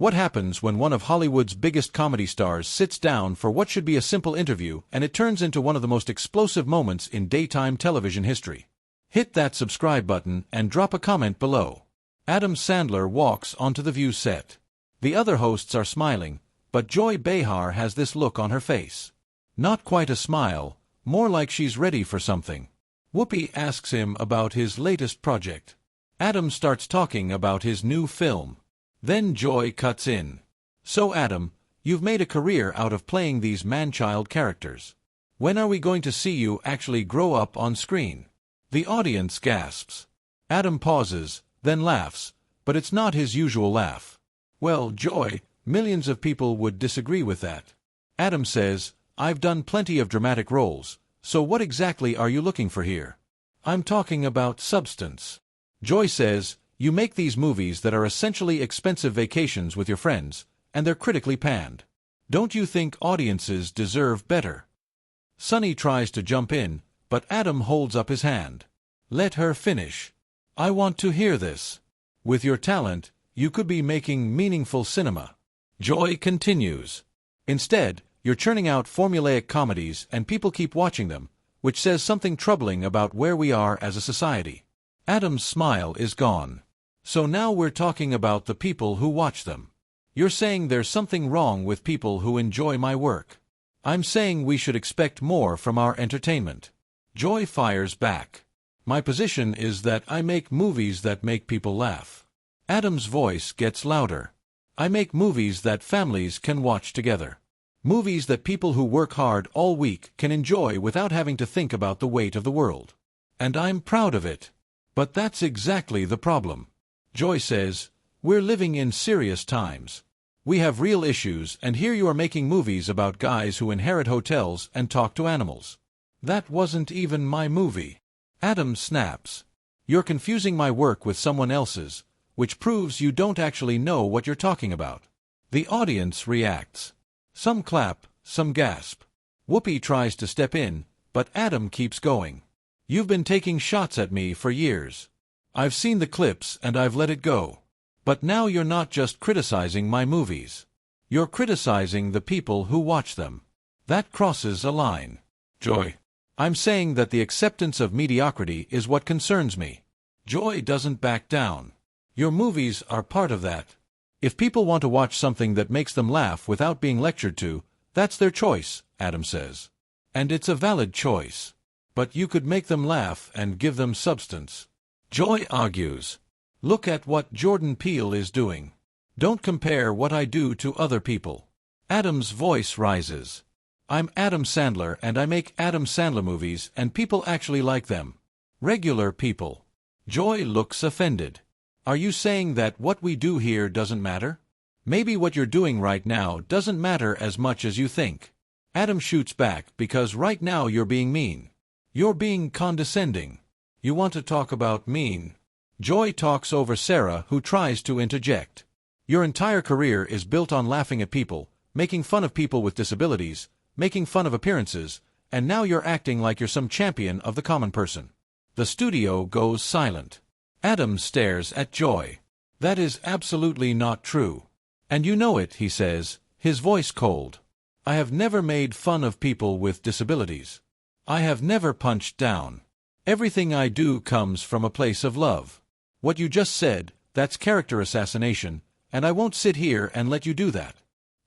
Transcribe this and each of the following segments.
What happens when one of Hollywood's biggest comedy stars sits down for what should be a simple interview and it turns into one of the most explosive moments in daytime television history? Hit that subscribe button and drop a comment below. Adam Sandler walks onto the View set. The other hosts are smiling, but Joy Behar has this look on her face. Not quite a smile, more like she's ready for something. Whoopi asks him about his latest project. Adam starts talking about his new film. Then Joy cuts in. So Adam, you've made a career out of playing these man-child characters. When are we going to see you actually grow up on screen? The audience gasps. Adam pauses, then laughs, but it's not his usual laugh. Well, Joy, millions of people would disagree with that. Adam says, I've done plenty of dramatic roles, so what exactly are you looking for here? I'm talking about substance. Joy says, you make these movies that are essentially expensive vacations with your friends, and they're critically panned. Don't you think audiences deserve better? Sonny tries to jump in, but Adam holds up his hand. Let her finish. I want to hear this. With your talent, you could be making meaningful cinema. Joy continues. Instead, you're churning out formulaic comedies and people keep watching them, which says something troubling about where we are as a society. Adam's smile is gone. So now we're talking about the people who watch them. You're saying there's something wrong with people who enjoy my work. I'm saying we should expect more from our entertainment. Joy fires back. My position is that I make movies that make people laugh. Adam's voice gets louder. I make movies that families can watch together. Movies that people who work hard all week can enjoy without having to think about the weight of the world. And I'm proud of it. But that's exactly the problem. Joy says, we're living in serious times. We have real issues, and here you are making movies about guys who inherit hotels and talk to animals. That wasn't even my movie. Adam snaps. You're confusing my work with someone else's, which proves you don't actually know what you're talking about. The audience reacts. Some clap, some gasp. Whoopi tries to step in, but Adam keeps going. You've been taking shots at me for years. I've seen the clips and I've let it go. But now you're not just criticizing my movies. You're criticizing the people who watch them. That crosses a line. Joy. I'm saying that the acceptance of mediocrity is what concerns me. Joy doesn't back down. Your movies are part of that. If people want to watch something that makes them laugh without being lectured to, that's their choice, Adam says. And it's a valid choice. But you could make them laugh and give them substance. Joy argues. Look at what Jordan Peele is doing. Don't compare what I do to other people. Adam's voice rises. I'm Adam Sandler and I make Adam Sandler movies and people actually like them. Regular people. Joy looks offended. Are you saying that what we do here doesn't matter? Maybe what you're doing right now doesn't matter as much as you think. Adam shoots back because right now you're being mean. You're being condescending. You want to talk about mean. Joy talks over Sarah, who tries to interject. Your entire career is built on laughing at people, making fun of people with disabilities, making fun of appearances, and now you're acting like you're some champion of the common person. The studio goes silent. Adam stares at Joy. That is absolutely not true. And you know it, he says, his voice cold. I have never made fun of people with disabilities. I have never punched down. Everything I do comes from a place of love. What you just said, that's character assassination, and I won't sit here and let you do that.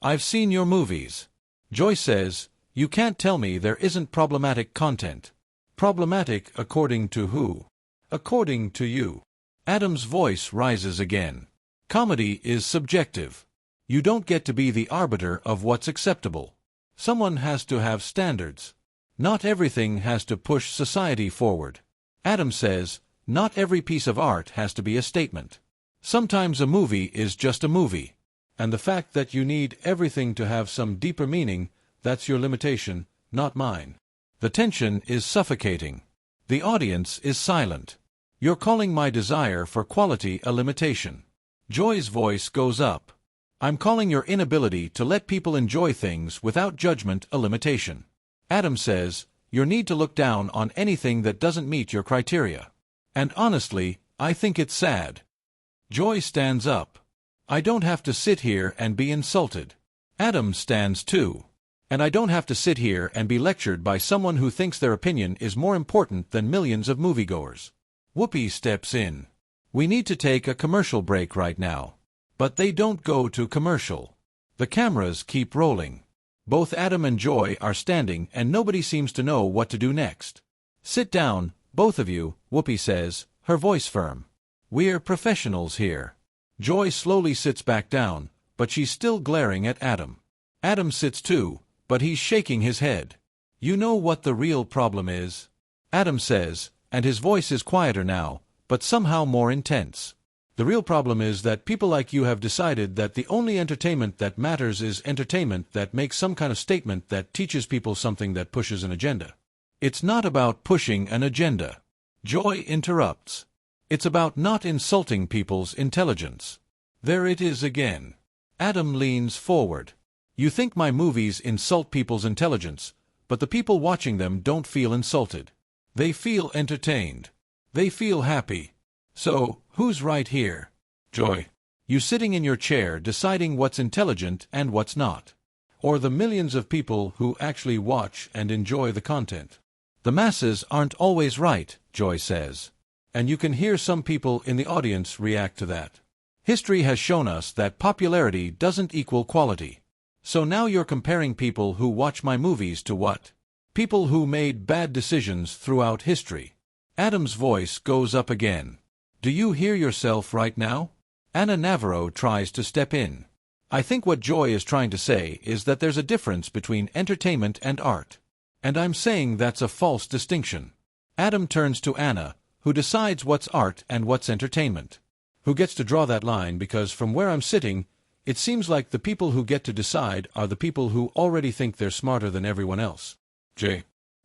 I've seen your movies. Joy says, you can't tell me there isn't problematic content. Problematic according to who? According to you. Adam's voice rises again. Comedy is subjective. You don't get to be the arbiter of what's acceptable. Someone has to have standards. Not everything has to push society forward. Adam says, not every piece of art has to be a statement. Sometimes a movie is just a movie. And the fact that you need everything to have some deeper meaning, that's your limitation, not mine. The tension is suffocating. The audience is silent. You're calling my desire for quality a limitation. Joy's voice goes up. I'm calling your inability to let people enjoy things without judgment a limitation. Adam says, your need to look down on anything that doesn't meet your criteria. And honestly, I think it's sad. Joy stands up. I don't have to sit here and be insulted. Adam stands too. And I don't have to sit here and be lectured by someone who thinks their opinion is more important than millions of moviegoers. Whoopi steps in. We need to take a commercial break right now. But they don't go to commercial. The cameras keep rolling. Both Adam and Joy are standing and nobody seems to know what to do next. Sit down, both of you, Whoopi says, her voice firm. We're professionals here. Joy slowly sits back down, but she's still glaring at Adam. Adam sits too, but he's shaking his head. You know what the real problem is? Adam says, and his voice is quieter now, but somehow more intense. The real problem is that people like you have decided that the only entertainment that matters is entertainment that makes some kind of statement that teaches people something that pushes an agenda. It's not about pushing an agenda. Joy interrupts. It's about not insulting people's intelligence. There it is again. Adam leans forward. You think my movies insult people's intelligence, but the people watching them don't feel insulted. They feel entertained. They feel happy. So, who's right here? Joy. You sitting in your chair deciding what's intelligent and what's not. Or the millions of people who actually watch and enjoy the content. The masses aren't always right, Joy says. And you can hear some people in the audience react to that. History has shown us that popularity doesn't equal quality. So now you're comparing people who watch my movies to what? People who made bad decisions throughout history. Adam's voice goes up again. Do you hear yourself right now? Anna Navarro tries to step in. I think what Joy is trying to say is that there's a difference between entertainment and art. And I'm saying that's a false distinction. Adam turns to Anna, who decides what's art and what's entertainment. Who gets to draw that line because from where I'm sitting, it seems like the people who get to decide are the people who already think they're smarter than everyone else.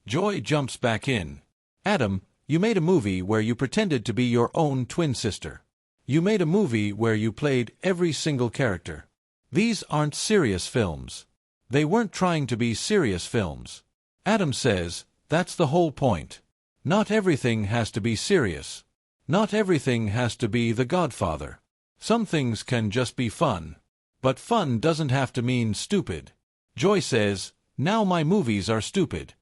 Joy jumps back in. Adam, you made a movie where you pretended to be your own twin sister. You made a movie where you played every single character. These aren't serious films. They weren't trying to be serious films. Adam says, that's the whole point. Not everything has to be serious. Not everything has to be The Godfather. Some things can just be fun. But fun doesn't have to mean stupid. Joy says, now my movies are stupid.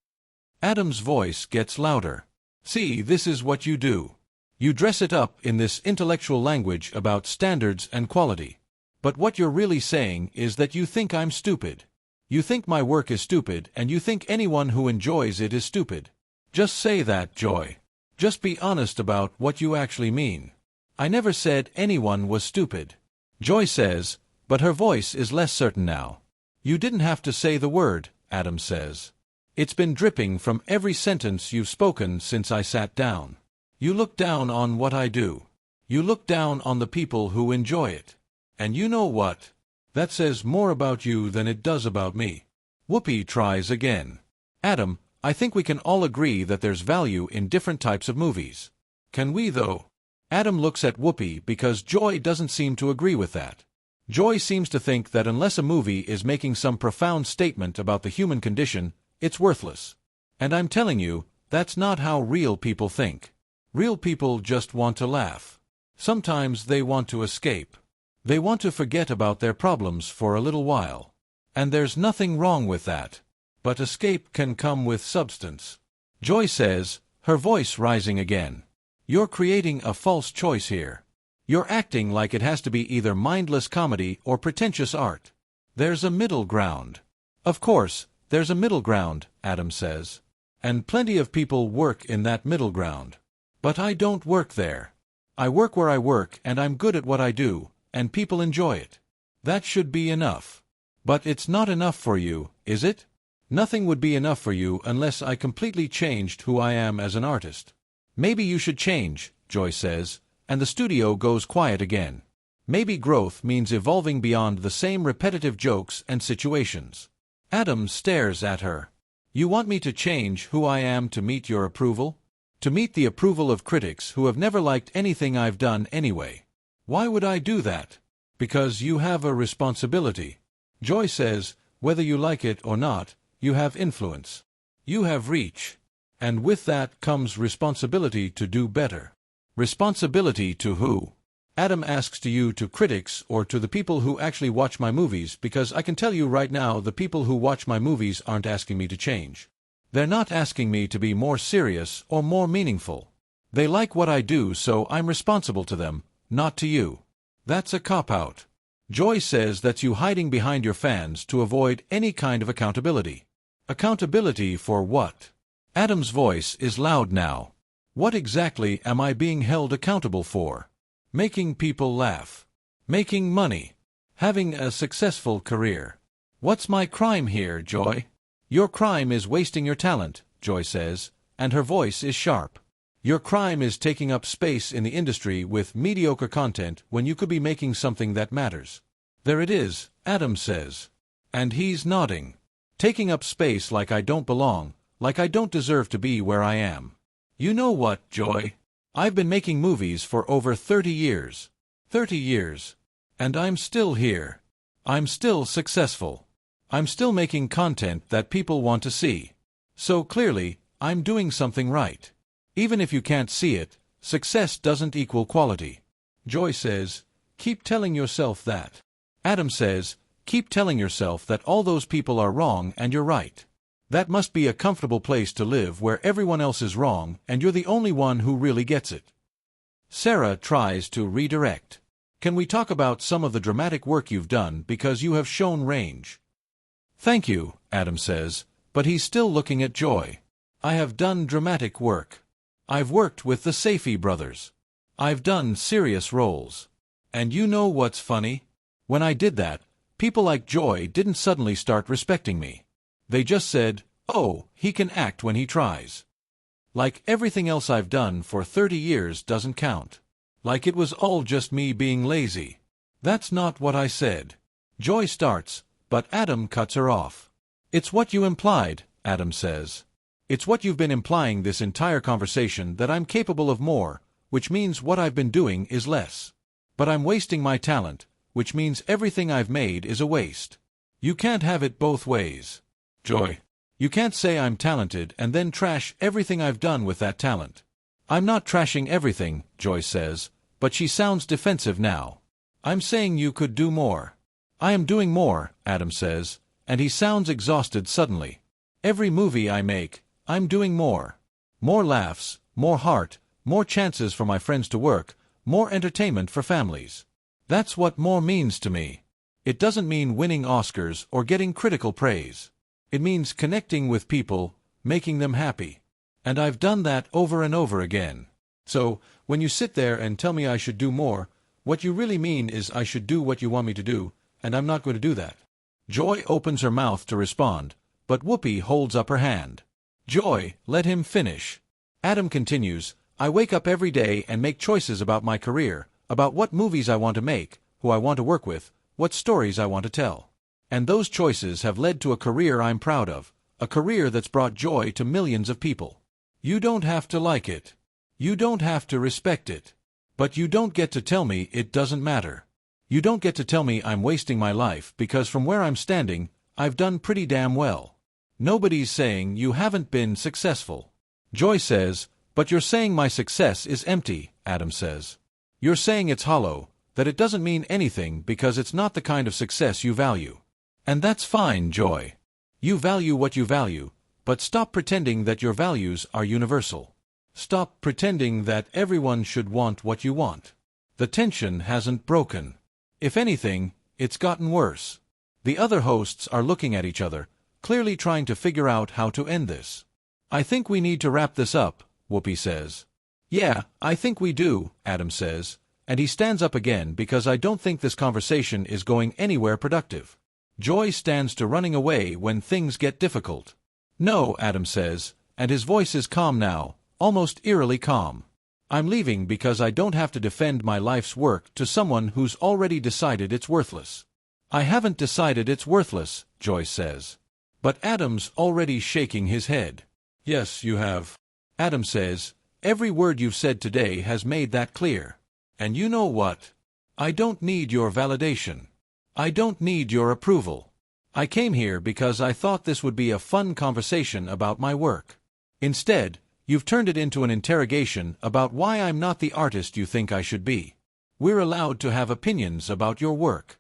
Adam's voice gets louder. See, this is what you do. You dress it up in this intellectual language about standards and quality. But what you're really saying is that you think I'm stupid. You think my work is stupid and you think anyone who enjoys it is stupid. Just say that, Joy. Just be honest about what you actually mean. I never said anyone was stupid. Joy says, but her voice is less certain now. You didn't have to say the word, Adam says. It's been dripping from every sentence you've spoken since I sat down. You look down on what I do. You look down on the people who enjoy it. And you know what? That says more about you than it does about me. Whoopi tries again. Adam, I think we can all agree that there's value in different types of movies. Can we, though? Adam looks at Whoopi because Joy doesn't seem to agree with that. Joy seems to think that unless a movie is making some profound statement about the human condition, it's worthless. And I'm telling you, that's not how real people think. Real people just want to laugh. Sometimes they want to escape. They want to forget about their problems for a little while. And there's nothing wrong with that. But escape can come with substance. Joy says, her voice rising again. You're creating a false choice here. You're acting like it has to be either mindless comedy or pretentious art. There's a middle ground. Of course, there's a middle ground, Adam says. And plenty of people work in that middle ground. But I don't work there. I work where I work and I'm good at what I do, and people enjoy it. That should be enough. But it's not enough for you, is it? Nothing would be enough for you unless I completely changed who I am as an artist. Maybe you should change, Joy says, and the studio goes quiet again. Maybe growth means evolving beyond the same repetitive jokes and situations. Adam stares at her. You want me to change who I am to meet your approval? To meet the approval of critics who have never liked anything I've done anyway. Why would I do that? Because you have a responsibility. Joy says, whether you like it or not, you have influence. You have reach. And with that comes responsibility to do better. Responsibility to who? Adam asks to you, to critics, or to the people who actually watch my movies, because I can tell you right now the people who watch my movies aren't asking me to change. They're not asking me to be more serious or more meaningful. They like what I do, so I'm responsible to them, not to you. That's a cop-out. Joy says that's you hiding behind your fans to avoid any kind of accountability. Accountability for what? Adam's voice is loud now. What exactly am I being held accountable for? Making people laugh. Making money. Having a successful career. What's my crime here, Joy? Your crime is wasting your talent, Joy says, and her voice is sharp. Your crime is taking up space in the industry with mediocre content when you could be making something that matters. There it is, Adam says. And he's nodding. Taking up space like I don't belong, like I don't deserve to be where I am. You know what, Joy? I've been making movies for over 30 years. 30 years. And I'm still here. I'm still successful. I'm still making content that people want to see. So clearly, I'm doing something right. Even if you can't see it, success doesn't equal quality. Joy says, keep telling yourself that. Adam says, keep telling yourself that all those people are wrong and you're right. That must be a comfortable place to live where everyone else is wrong and you're the only one who really gets it. Sarah tries to redirect. Can we talk about some of the dramatic work you've done, because you have shown range? Thank you, Adam says, but he's still looking at Joy. I have done dramatic work. I've worked with the Safety brothers. I've done serious roles. And you know what's funny? When I did that, people like Joy didn't suddenly start respecting me. They just said, oh, he can act when he tries. Like everything else I've done for 30 years doesn't count. Like it was all just me being lazy. That's not what I said. Joy starts, but Adam cuts her off. It's what you implied, Adam says. It's what you've been implying this entire conversation, that I'm capable of more, which means what I've been doing is less. But I'm wasting my talent, which means everything I've made is a waste. You can't have it both ways. Joy, you can't say I'm talented and then trash everything I've done with that talent. I'm not trashing everything, Joy says, but she sounds defensive now. I'm saying you could do more. I am doing more, Adam says, and he sounds exhausted suddenly. Every movie I make, I'm doing more. More laughs, more heart, more chances for my friends to work, more entertainment for families. That's what more means to me. It doesn't mean winning Oscars or getting critical praise. It means connecting with people, making them happy. And I've done that over and over again. So, when you sit there and tell me I should do more, what you really mean is I should do what you want me to do, and I'm not going to do that. Joy opens her mouth to respond, but Whoopi holds up her hand. Joy, let him finish. Adam continues, I wake up every day and make choices about my career, about what movies I want to make, who I want to work with, what stories I want to tell. And those choices have led to a career I'm proud of, a career that's brought joy to millions of people. You don't have to like it. You don't have to respect it. But you don't get to tell me it doesn't matter. You don't get to tell me I'm wasting my life, because from where I'm standing, I've done pretty damn well. Nobody's saying you haven't been successful. Joy says, but you're saying my success is empty, Adam says. You're saying it's hollow, that it doesn't mean anything because it's not the kind of success you value. And that's fine, Joy. You value what you value, but stop pretending that your values are universal. Stop pretending that everyone should want what you want. The tension hasn't broken. If anything, it's gotten worse. The other hosts are looking at each other, clearly trying to figure out how to end this. I think we need to wrap this up, Whoopi says. Yeah, I think we do, Adam says, and he stands up again because I don't think this conversation is going anywhere productive. Joy stands to running away when things get difficult. No, Adam says, and his voice is calm now, almost eerily calm. I'm leaving because I don't have to defend my life's work to someone who's already decided it's worthless. I haven't decided it's worthless, Joy says. But Adam's already shaking his head. Yes, you have. Adam says, every word you've said today has made that clear. And you know what? I don't need your validation. I don't need your approval. I came here because I thought this would be a fun conversation about my work. Instead, you've turned it into an interrogation about why I'm not the artist you think I should be. We're allowed to have opinions about your work.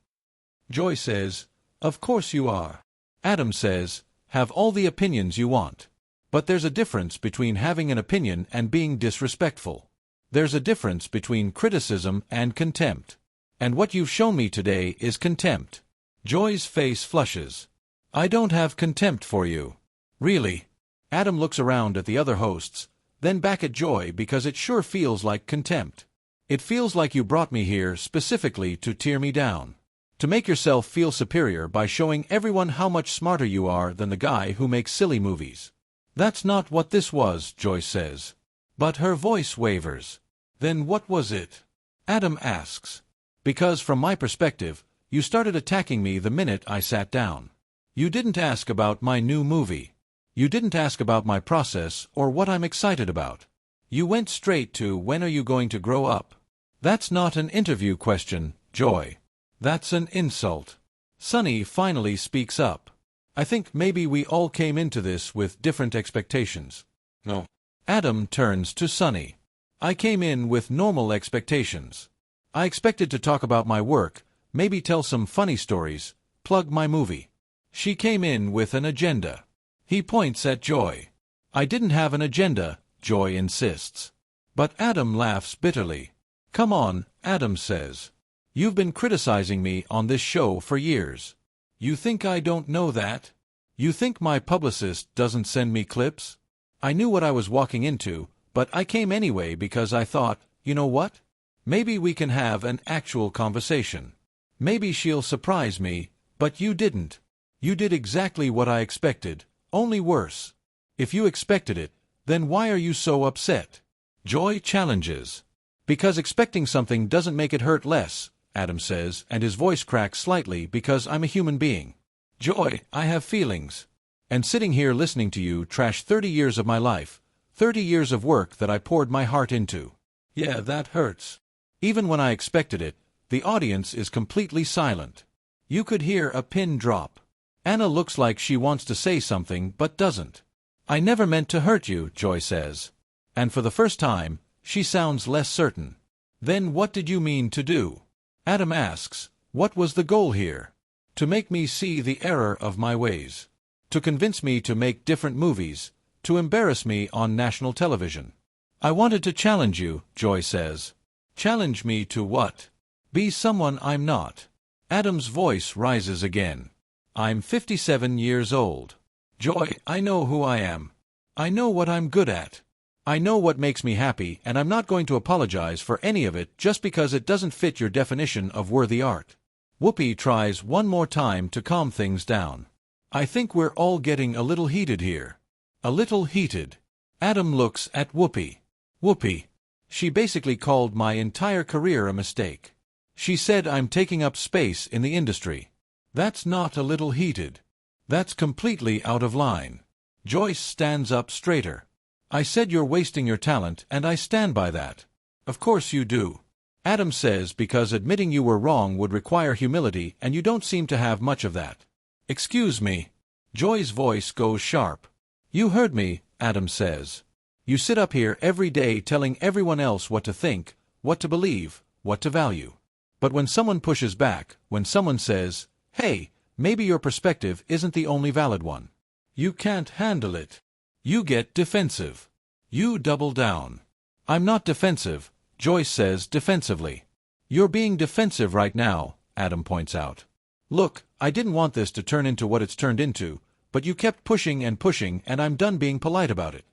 Joy says, "Of course you are." Adam says, "Have all the opinions you want. But there's a difference between having an opinion and being disrespectful. There's a difference between criticism and contempt. And what you've shown me today is contempt." Joy's face flushes. "I don't have contempt for you." "Really?" Adam looks around at the other hosts, then back at Joy because it sure feels like contempt. "It feels like you brought me here specifically to tear me down. To make yourself feel superior by showing everyone how much smarter you are than the guy who makes silly movies." "That's not what this was," Joy says. But her voice wavers. "Then what was it?" Adam asks. "Because from my perspective, you started attacking me the minute I sat down. You didn't ask about my new movie. You didn't ask about my process or what I'm excited about. You went straight to when are you going to grow up. That's not an interview question, Joy. That's an insult." Sunny finally speaks up. "I think maybe we all came into this with different expectations." "No." Adam turns to Sunny. "I came in with normal expectations. I expected to talk about my work, maybe tell some funny stories, plug my movie. She came in with an agenda." He points at Joy. "I didn't have an agenda," Joy insists. But Adam laughs bitterly. "Come on," Adam says. "You've been criticizing me on this show for years. You think I don't know that? You think my publicist doesn't send me clips? I knew what I was walking into, but I came anyway because I thought, you know what? Maybe we can have an actual conversation. Maybe she'll surprise me, but you didn't. You did exactly what I expected, only worse. If you expected it, then why are you so upset?" Joy challenges. "Because expecting something doesn't make it hurt less," Adam says, and his voice cracks slightly because I'm a human being. "Joy, I have feelings. And sitting here listening to you trash 30 years of my life, 30 years of work that I poured my heart into. Yeah, that hurts." Even when I expected it, the audience is completely silent. You could hear a pin drop. Anna looks like she wants to say something but doesn't. "I never meant to hurt you," Joy says. And for the first time, she sounds less certain. "Then what did you mean to do?" Adam asks. "What was the goal here? To make me see the error of my ways. To convince me to make different movies. To embarrass me on national television." "I wanted to challenge you," Joy says. "Challenge me to what?" "Be someone I'm not." Adam's voice rises again. "I'm 57 years old. Joy, I know who I am. I know what I'm good at. I know what makes me happy, and I'm not going to apologize for any of it just because it doesn't fit your definition of worthy art." Whoopi tries one more time to calm things down. "I think we're all getting a little heated here. A little heated." Adam looks at Whoopi. "Whoopi, she basically called my entire career a mistake. She said I'm taking up space in the industry. That's not a little heated. That's completely out of line." Joyce stands up straighter. "I said you're wasting your talent, and I stand by that." "Of course you do." Adam says, "Because admitting you were wrong would require humility, and you don't seem to have much of that." "Excuse me." Joy's voice goes sharp. "You heard me," Adam says. "You sit up here every day telling everyone else what to think, what to believe, what to value. But when someone pushes back, when someone says, 'Hey, maybe your perspective isn't the only valid one,' you can't handle it. You get defensive. You double down." "I'm not defensive," Joyce says defensively. "You're being defensive right now," Adam points out. "Look, I didn't want this to turn into what it's turned into, but you kept pushing and pushing, and I'm done being polite about it.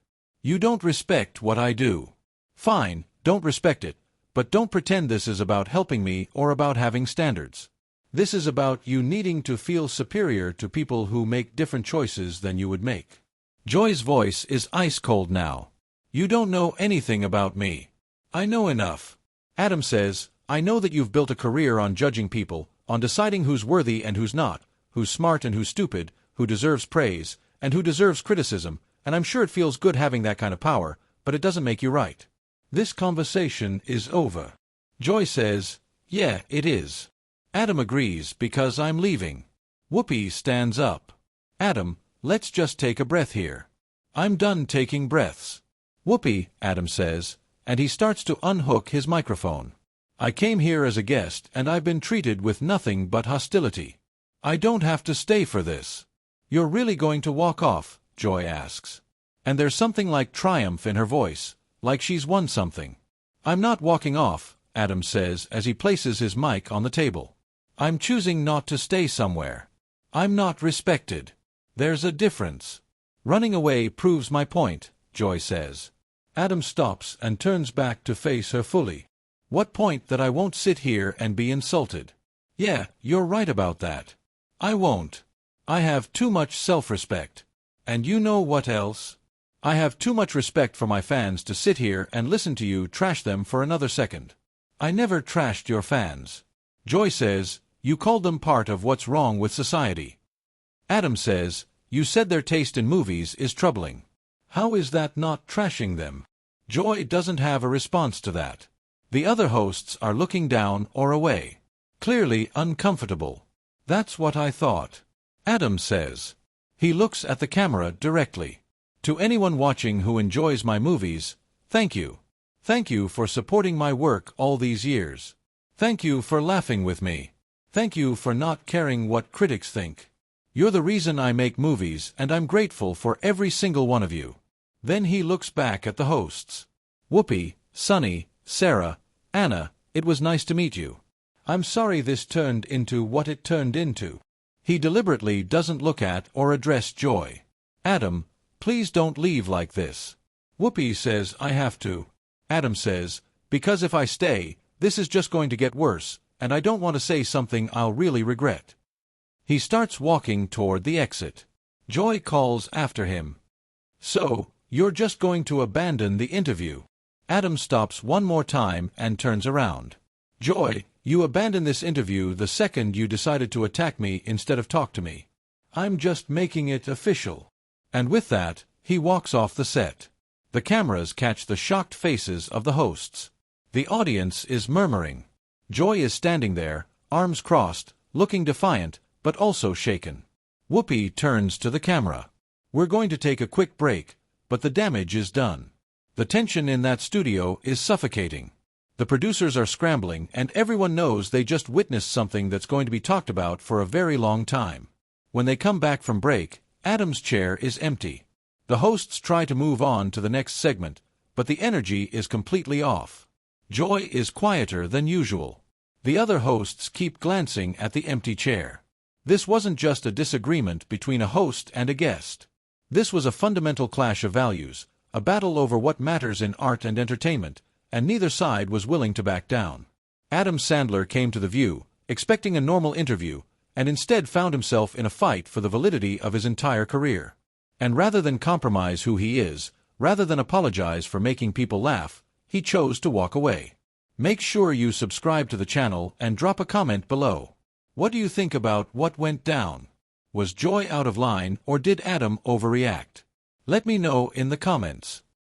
You don't respect what I do. Fine, don't respect it, but don't pretend this is about helping me or about having standards. This is about you needing to feel superior to people who make different choices than you would make." Joy's voice is ice cold now. "You don't know anything about me." "I know enough." Adam says, "I know that you've built a career on judging people, on deciding who's worthy and who's not, who's smart and who's stupid, who deserves praise, and who deserves criticism, and I'm sure it feels good having that kind of power, but it doesn't make you right. This conversation is over." Joy says, "Yeah, it is." Adam agrees because I'm leaving. Whoopi stands up. "Adam, let's just take a breath here." "I'm done taking breaths." "Whoopi," Adam says, and he starts to unhook his microphone. I came here as a guest and I've been treated with nothing but hostility. I don't have to stay for this. You're really going to walk off? Joy asks. And there's something like triumph in her voice, like she's won something. I'm not walking off, Adam says as he places his mic on the table. I'm choosing not to stay somewhere. I'm not respected. There's a difference. Running away proves my point, Joy says. Adam stops and turns back to face her fully. What point? That I won't sit here and be insulted. Yeah, you're right about that. I won't. I have too much self-respect. And you know what else? I have too much respect for my fans to sit here and listen to you trash them for another second. I never trashed your fans. Joy says, you called them part of what's wrong with society. Adam says, you said their taste in movies is troubling. How is that not trashing them? Joy doesn't have a response to that. The other hosts are looking down or away. Clearly uncomfortable. That's what I thought. Adam says. He looks at the camera directly. To anyone watching who enjoys my movies, thank you. Thank you for supporting my work all these years. Thank you for laughing with me. Thank you for not caring what critics think. You're the reason I make movies, and I'm grateful for every single one of you. Then he looks back at the hosts. Whoopi, Sunny, Sarah, Anna, it was nice to meet you. I'm sorry this turned into what it turned into. He deliberately doesn't look at or address Joy. Adam, please don't leave like this. Whoopi says I have to. Adam says, because if I stay, this is just going to get worse, and I don't want to say something I'll really regret. He starts walking toward the exit. Joy calls after him. So, you're just going to abandon the interview? Adam stops one more time and turns around. Joy, you abandoned this interview the second you decided to attack me instead of talk to me. I'm just making it official. And with that, he walks off the set. The cameras catch the shocked faces of the hosts. The audience is murmuring. Joy is standing there, arms crossed, looking defiant, but also shaken. Whoopi turns to the camera. We're going to take a quick break, but the damage is done. The tension in that studio is suffocating. The producers are scrambling, and everyone knows they just witnessed something that's going to be talked about for a very long time. When they come back from break, Adam's chair is empty. The hosts try to move on to the next segment, but the energy is completely off. Joy is quieter than usual. The other hosts keep glancing at the empty chair. This wasn't just a disagreement between a host and a guest. This was a fundamental clash of values, a battle over what matters in art and entertainment, and neither side was willing to back down. Adam Sandler came to The View, expecting a normal interview, and instead found himself in a fight for the validity of his entire career. And rather than compromise who he is, rather than apologize for making people laugh, he chose to walk away. Make sure you subscribe to the channel and drop a comment below. What do you think about what went down? Was Joy out of line or did Adam overreact? Let me know in the comments.